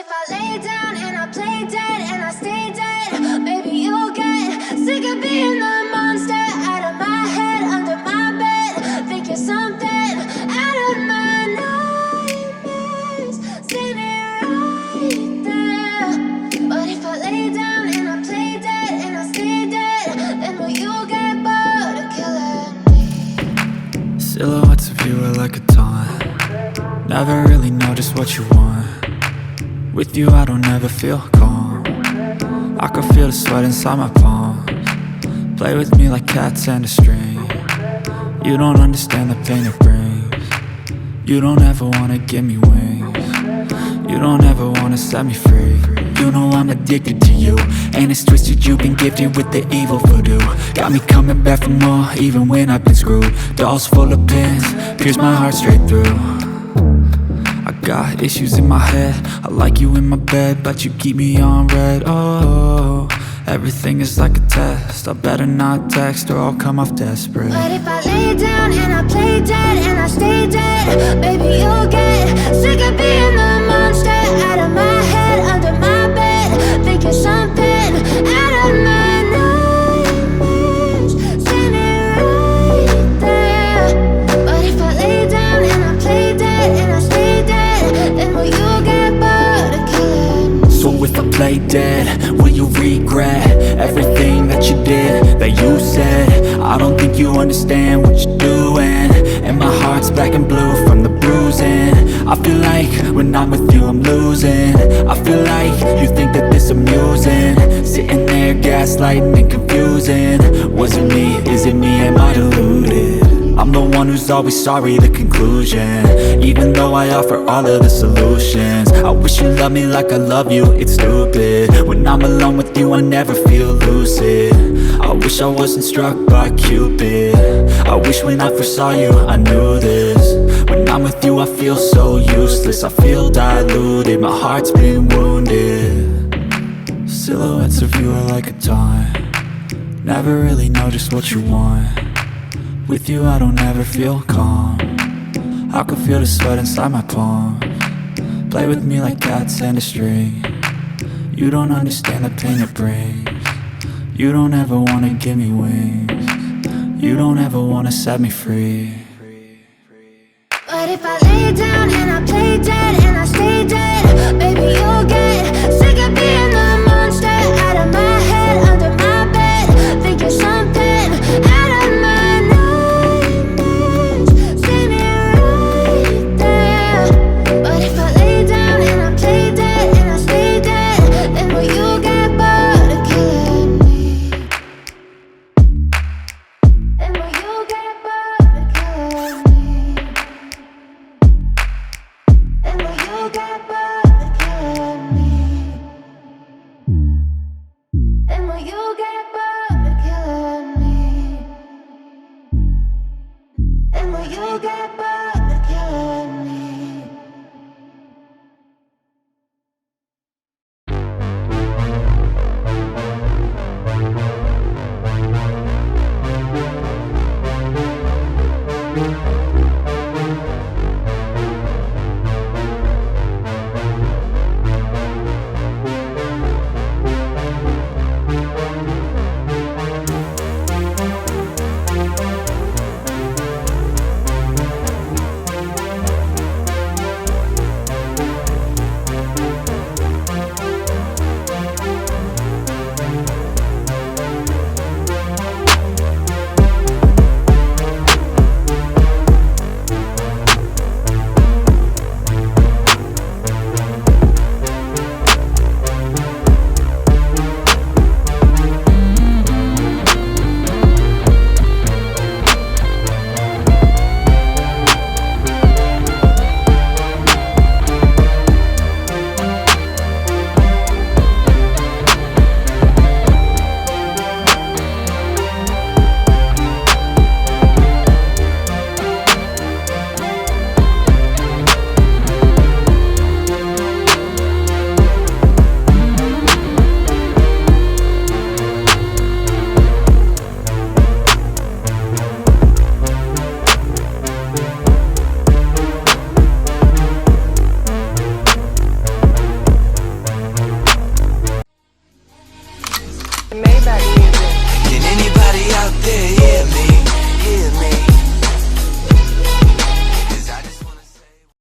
if I lay down and I play dead and I stay dead, baby, you'll get sick of being the monster out of my head, under my bed. Think you're something out of my nightmares, standing right there. But if I lay down and I play dead and I stay dead, then will you get bored of killing me? Silhouettes of you are like a taunt. Never really know just what you want. With you I don't ever feel calm. I can feel the sweat inside my palms. Play with me like cats and a string. You don't understand the pain it brings. You don't ever wanna give me wings. You don't ever wanna set me free. You know I'm addicted to you, and it's twisted, you've been gifted with the evil voodoo. Got me coming back for more, even when I've been screwed. Dolls full of pins, pierce my heart straight through. I got issues in my head, I like you in my bed, but you keep me on red. Oh, everything is like a test, I better not text or I'll come off desperate. But if I lay down and I play dead and I stay dead, baby, you'll get sick of being the monster out of my head, under my bed. Think you're something out of my nightmares, standing right there. But if I lay down and I play dead and I stay dead, then will you get bored of killing me? So if I play dead, will you regret everything that you did, that you said? I don't think you understand what you're doing, and my heart's black and blue from the bruising. I feel like when I'm with you I'm losing. I feel like you think that this amusing, sitting there gaslighting and confusing. Was it me? Is it me? Am I deluded? I'm the one who's always sorry, the conclusion, even though I offer all of the solutions. I wish you loved me like I love you, it's stupid. When I'm alone with you I never feel lucid. I wish I wasn't struck by Cupid. I wish when I first saw you I knew this. When I'm with you I feel so useless, I feel diluted, my heart's been wounded. Silhouettes of you are like a taunt. Never really know just what you want. With you I don't ever feel calm. I can feel the sweat inside my palms. Play with me like cats and a string. You don't understand the pain it brings. You don't ever wanna give me wings. You don't ever wanna set me free. But if I lay down and I play dead